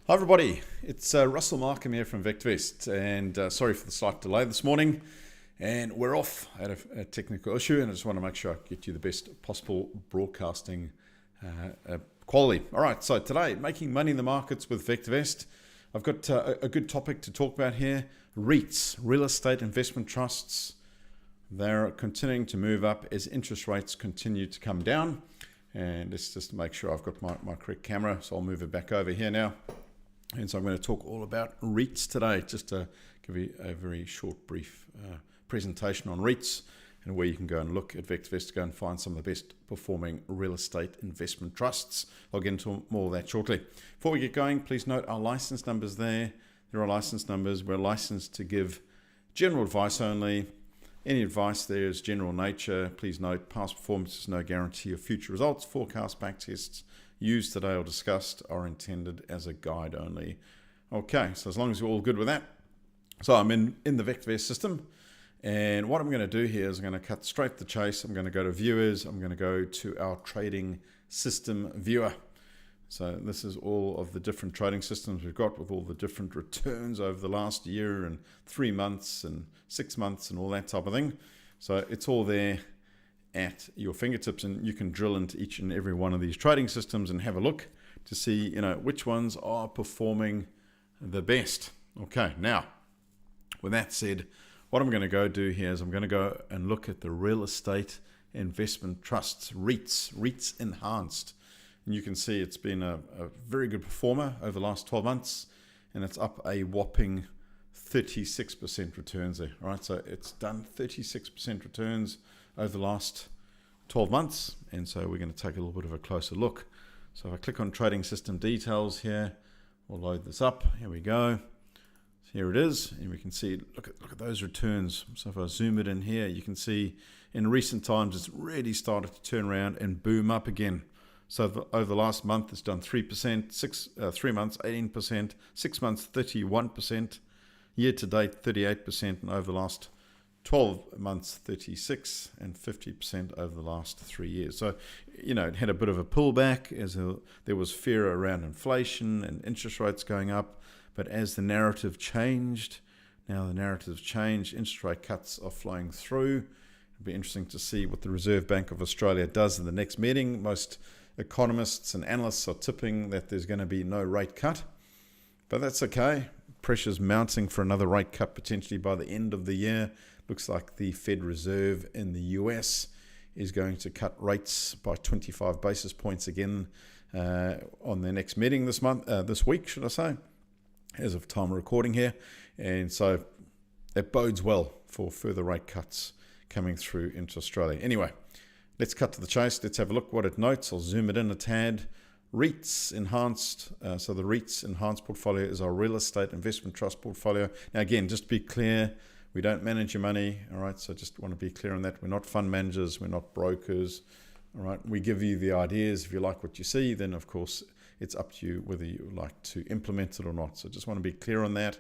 Hi everybody, it's Russell Markham here from VectorVest, and sorry for the slight delay this morning, and we're off at a technical issue, and I just want to make sure I get you the best possible broadcasting quality. Alright, so today, making money in the markets with VectorVest. I've got a good topic to talk about here. REITs, real estate investment trusts. They're continuing to move up as interest rates continue to come down. And let's just make sure I've got my correct camera, so I'll move it back over here now. And so I'm going to talk all about REITs today, just to give you a very short, brief presentation on REITs and where you can go and look at VectorVest to go and find some of the best performing real estate investment trusts. I'll get into more of that shortly. Before we get going, please note our license numbers there. There are license numbers. We're licensed to give general advice only. Any advice there is general nature. Please note past performance is no guarantee of future results. Forecast backtests used today or discussed are intended as a guide only. Okay, so as long as you're all good with that. So I'm in the VectorVest system, and what I'm going to do here is I'm going to cut straight to the chase. I'm going to go to viewers. I'm going to go to our trading system viewer. So this is all of the different trading systems we've got with all the different returns over the last year and 3 months and 6 months and all that type of thing. So it's all there at your fingertips, and you can drill into each and every one of these trading systems and have a look to see, which ones are performing the best. Okay, now, with that said, what I'm going to go do here is I'm going to go and look at the real estate investment trusts, REITs enhanced. And you can see it's been a very good performer over the last 12 months, and it's up a whopping 36% returns there. All right, so it's done 36% returns over the last 12 months, and so we're going to take a little bit of a closer look. So if I click on trading system details here, we'll load this up. Here we go. So here it is, and we can see, look at those returns. So if I zoom it in here, you can see in recent times it's really started to turn around and boom up again. So over the last month it's done 3%, 3 months 18%, 6 months 31%, year to date 38%, and over the last 12 months 36%, and 50% over the last 3 years. So it had a bit of a pullback as there was fear around inflation and interest rates going up, but as the narrative changed, now the narrative's changed, interest rate cuts are flowing through. It'll be interesting to see what the Reserve Bank of Australia does in the next meeting. Most economists and analysts are tipping that there's going to be no rate cut, but that's okay. Pressure's mounting for another rate cut potentially by the end of the year. Looks like the Fed Reserve in the US is going to cut rates by 25 basis points again on their next meeting this week, should I say, as of time of recording here. And so it bodes well for further rate cuts coming through into Australia. Anyway, let's cut to the chase. Let's have a look what it notes. I'll zoom it in a tad. REITs enhanced. So the REITs enhanced portfolio is our real estate investment trust portfolio. Now again, just to be clear, we don't manage your money. All right, so just want to be clear on that. We're not fund managers. We're not brokers. All right, we give you the ideas. If you like what you see, then of course it's up to you whether you like to implement it or not. So just want to be clear on that.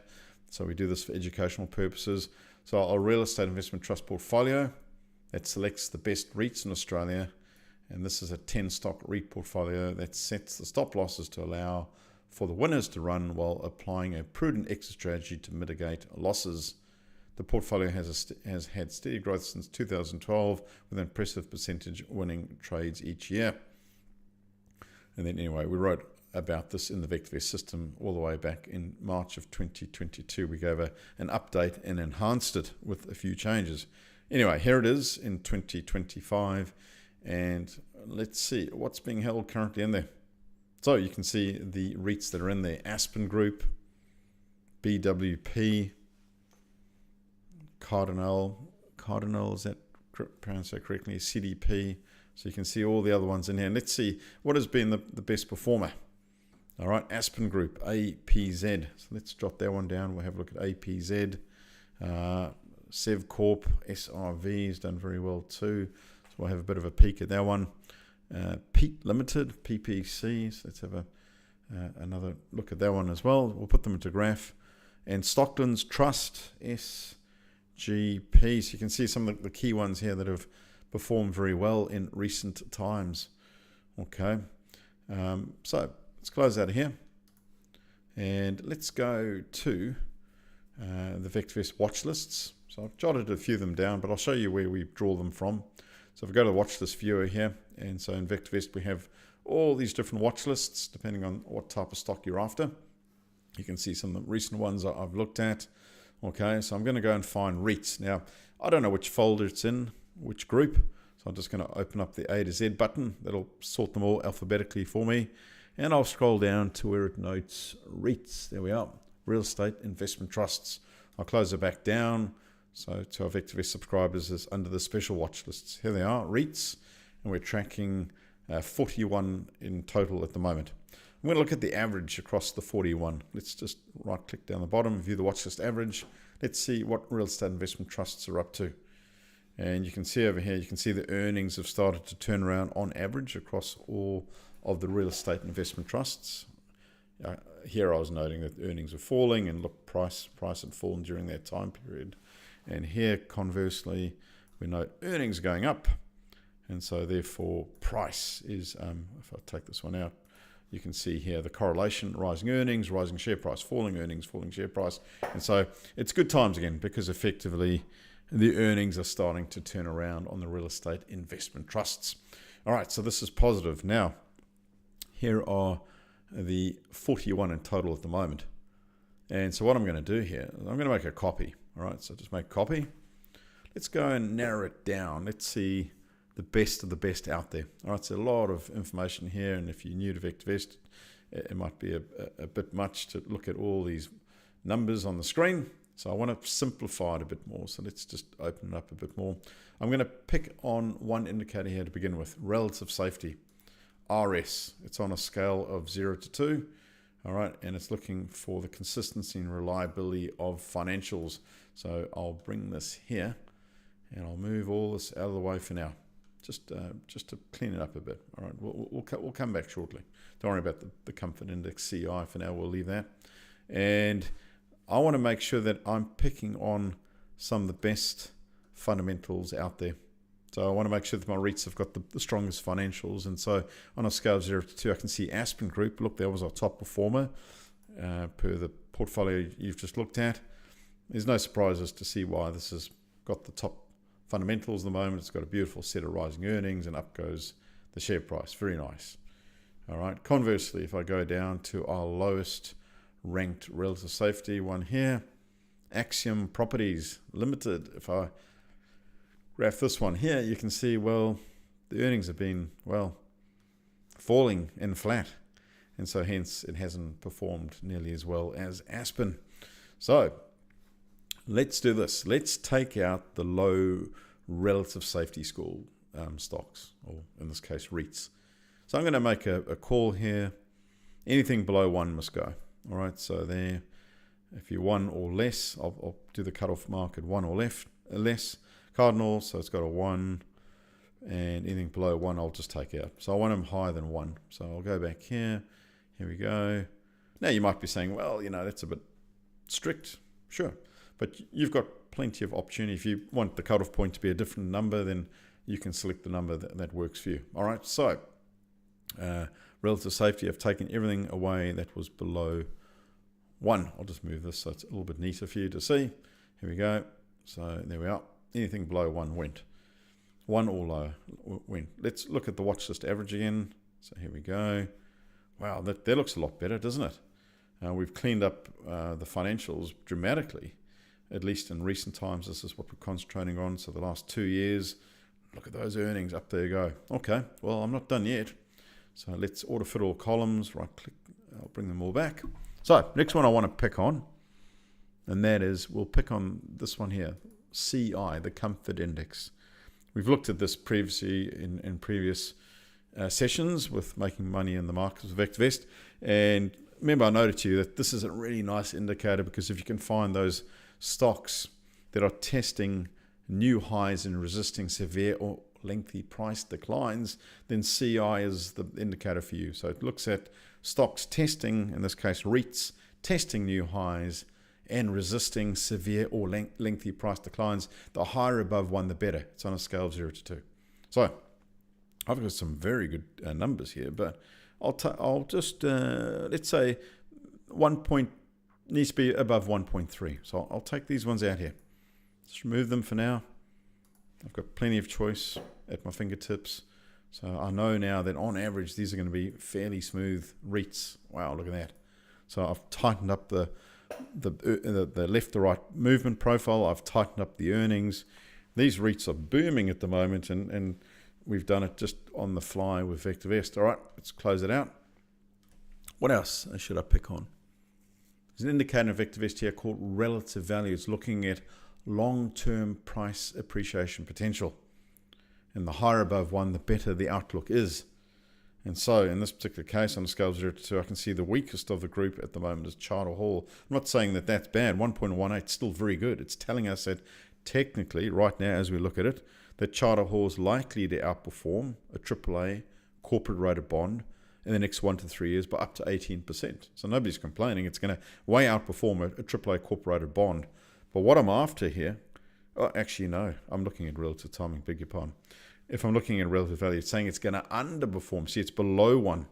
So we do this for educational purposes. So our real estate investment trust portfolio, that selects the best REITs in Australia. And this is a 10-stock REIT portfolio that sets the stop losses to allow for the winners to run while applying a prudent exit strategy to mitigate losses. The portfolio has had steady growth since 2012 with an impressive percentage winning trades each year. And then anyway, we wrote about this in the VectorVest system all the way back in March of 2022. We gave an update and enhanced it with a few changes. Anyway, here it is in 2025, and let's see what's being held currently in there. So you can see the REITs that are in there: Aspen Group, BWP, Cardinal, is that pronounced that correctly? CDP. So you can see all the other ones in here. And let's see what has been the best performer. All right, Aspen Group, APZ. So let's jot that one down. We'll have a look at APZ. SevCorp, SRV has done very well too. So we'll have a bit of a peek at that one. Pete Limited, PPC. So let's have another look at that one as well. We'll put them into graph. And Stockland's Trust, SGP. So you can see some of the key ones here that have performed very well in recent times. Okay, so let's close out of here. And let's go to the VectorVest watch lists. So I've jotted a few of them down, but I'll show you where we draw them from. So if we go to the watch list viewer here, and so in VectorVest we have all these different watch lists depending on what type of stock you're after. You can see some of the recent ones I've looked at. Okay, so I'm going to go and find REITs. Now, I don't know which folder it's in, which group. So I'm just going to open up the A to Z button. That'll sort them all alphabetically for me. And I'll scroll down to where it notes REITs. There we are, Real Estate Investment Trusts. I'll close it back down. So to our VectorVest subscribers is under the special watch lists. Here they are, REITs. And we're tracking 41 in total at the moment. I'm going to look at the average across the 41. Let's just right click down the bottom, view the watch list average. Let's see what real estate investment trusts are up to. And you can see over here, you can see the earnings have started to turn around on average across all of the real estate investment trusts. Here I was noting that earnings are falling, and look, price had fallen during that time period. And here, conversely, we note earnings going up. And so therefore price is, if I take this one out, you can see here the correlation, rising earnings, rising share price, falling earnings, falling share price. And so it's good times again, because effectively the earnings are starting to turn around on the real estate investment trusts. All right, so this is positive. Now, here are the 41 in total at the moment. And so what I'm going to do here, I'm going to make a copy. All right, so just make a copy. Let's go and narrow it down. Let's see the best of the best out there. All right, so a lot of information here, and if you're new to VectorVest, it might be a bit much to look at all these numbers on the screen. So I want to simplify it a bit more. So let's just open it up a bit more. I'm going to pick on one indicator here to begin with, relative safety, RS. It's on a scale of 0 to 2. All right, and it's looking for the consistency and reliability of financials. So I'll bring this here, and I'll move all this out of the way for now. Just to clean it up a bit. All right, we'll come back shortly. Don't worry about the comfort index CI for now. We'll leave that. And I want to make sure that I'm picking on some of the best fundamentals out there. So I want to make sure that my REITs have got the strongest financials. And so on a scale of 0 to 2, I can see Aspen Group. Look, that was our top performer per the portfolio you've just looked at. There's no surprises to see why this has got the top fundamentals at the moment. It's got a beautiful set of rising earnings, and up goes the share price. Very nice. All right. Conversely, if I go down to our lowest ranked relative safety one here, Axiom Properties Limited. If I graph this one here, you can see, well, the earnings have been, well, falling and flat. And so hence it hasn't performed nearly as well as Aspen. So let's do this. Let's take out the low relative safety score stocks, or in this case, REITs. So I'm going to make a call here. Anything below 1 must go. All right, so there, if you're 1 or less, I'll do the cutoff mark at 1 or less. Cardinal, so it's got a 1, and anything below 1 I'll just take out. So I want them higher than 1. So I'll go back here. Here we go. Now you might be saying, well, that's a bit strict. Sure. But you've got plenty of opportunity. If you want the cutoff point to be a different number, then you can select the number that works for you. All right, so relative safety, I've taken everything away that was below 1. I'll just move this so it's a little bit neater for you to see. Here we go. So there we are. Anything below 1 went. 1 or lower went. Let's look at the watch list average again. So here we go. Wow, that looks a lot better, doesn't it? We've cleaned up the financials dramatically. At least in recent times, this is what we're concentrating on. So the last 2 years, look at those earnings, up there you go. Okay, well, I'm not done yet. So let's auto fit all columns, right click, I'll bring them all back. So next one I want to pick on, and that is, we'll pick on this one here, CI, the comfort index. We've looked at this previously in previous sessions with making money in the markets with VectorVest. And remember, I noted to you that this is a really nice indicator, because if you can find those stocks that are testing new highs and resisting severe or lengthy price declines, then CI is the indicator for you. So it looks at stocks testing, in this case REITs, testing new highs and resisting severe or lengthy price declines. The higher above 1, the better. It's on a scale of 0 to 2. So I've got some very good numbers here, but I'll just, let's say needs to be above 1.3. So I'll take these ones out here. Just remove them for now. I've got plenty of choice at my fingertips. So I know now that on average, these are going to be fairly smooth REITs. Wow, look at that. So I've tightened up the left to right movement profile. I've tightened up the earnings. These REITs are booming at the moment, and we've done it just on the fly with VectorVest. All right, let's close it out. What else should I pick on? There's an indicator in VectorVest here called relative value. It's looking at long-term price appreciation potential. And the higher above 1, the better the outlook is. And so in this particular case, on a scale of 0 to 2, I can see the weakest of the group at the moment is Charter Hall. I'm not saying that that's bad. 1.18 is still very good. It's telling us that technically, right now as we look at it, that Charter Hall is likely to outperform a AAA corporate rated bond in the next 1 to 3 years by up to 18%. So nobody's complaining. It's going to way outperform a AAA corporate rated bond. But what I'm after here, actually no, I'm looking at relative timing, beg your pardon. If I'm looking at relative value, it's saying it's going to underperform. See, it's below 1.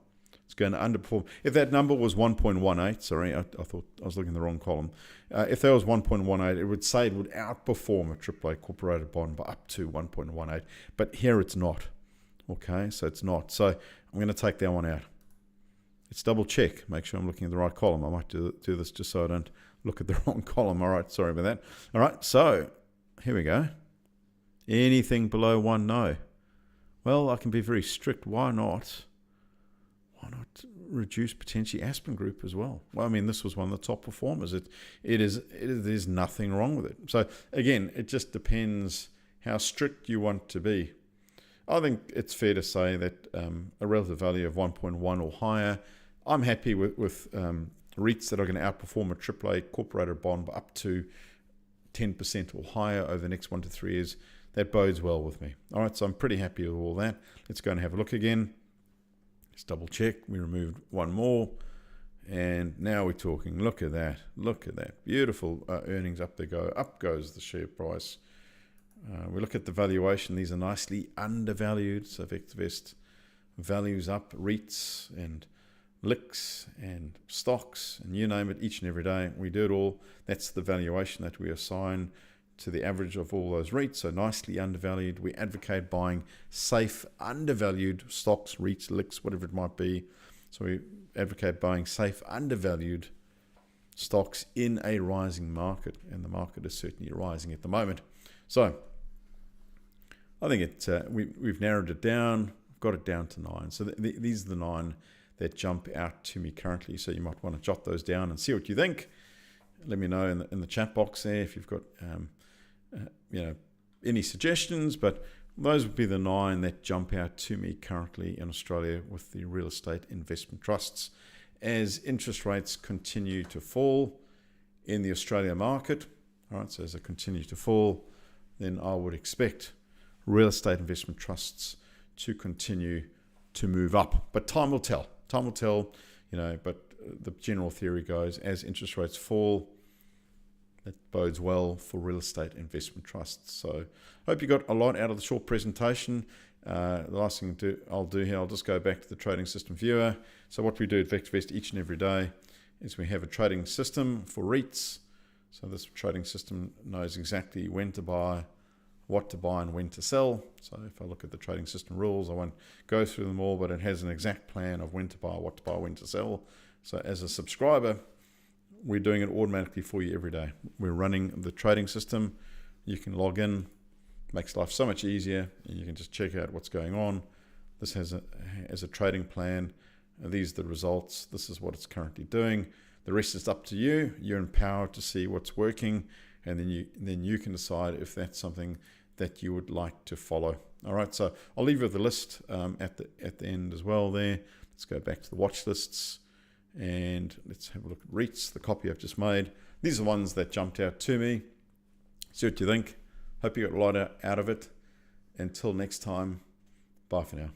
It's going to underperform. If that number was 1.18, sorry, I thought I was looking in the wrong column. If that was 1.18, it would say it would outperform a AAA corporate bond by up to 1.18. But here it's not. Okay, so it's not. So I'm going to take that one out. Let's double check, make sure I'm looking at the right column. I might do this just so I don't look at the wrong column. All right, sorry about that. All right, so here we go. Anything below 1, no. Well, I can be very strict. Why not? Why not reduce potentially Aspen Group as well? Well, I mean, this was one of the top performers. There's nothing wrong with it. So again, it just depends how strict you want to be. I think it's fair to say that a relative value of 1.1 or higher, I'm happy with REITs that are going to outperform a AAA corporate bond by up to 10% or higher over the next 1 to 3 years. That bodes well with me. All right, so I'm pretty happy with all that. Let's go and have a look again. Let's double check. We removed one more. And now we're talking. Look at that. Look at that. Beautiful earnings up they go. Up goes the share price. We look at the valuation. These are nicely undervalued. So VectorVest values up REITs and LICs and stocks and you name it each and every day. We do it all. That's the valuation that we assign to the average of all those REITs. So nicely undervalued. We advocate buying safe, undervalued stocks, REITs, LICs, whatever it might be. So we advocate buying safe, undervalued stocks in a rising market. And the market is certainly rising at the moment. So I think we've narrowed it down. We've got it down to 9. So these are the 9 that jump out to me currently. So you might want to jot those down and see what you think. Let me know in the chat box there if you've got any suggestions. But those would be the 9 that jump out to me currently in Australia with the real estate investment trusts. As interest rates continue to fall in the Australia market, all right, so as they continue to fall, then I would expect real estate investment trusts to continue to move up. But time will tell. Time will tell, but the general theory goes as interest rates fall, that bodes well for real estate investment trusts. So I hope you got a lot out of the short presentation. The last thing I'll do here, I'll just go back to the trading system viewer. So what we do at VectorVest each and every day is we have a trading system for REITs. So this trading system knows exactly when to buy, what to buy and when to sell. So if I look at the trading system rules, I won't go through them all, but it has an exact plan of when to buy, what to buy, when to sell. So as a subscriber, we're doing it automatically for you every day. We're running the trading system. You can log in, makes life so much easier, and you can just check out what's going on. This has a trading plan. These are the results. This is what it's currently doing. The rest is up to you. You're empowered to see what's working, and then you can decide if that's something that you would like to follow. All right, so I'll leave you with the list at the end as well there. Let's go back to the watch lists and let's have a look at REITs, the copy I've just made. These are the ones that jumped out to me. See what you think. Hope you got a lot out of it. Until next time, bye for now.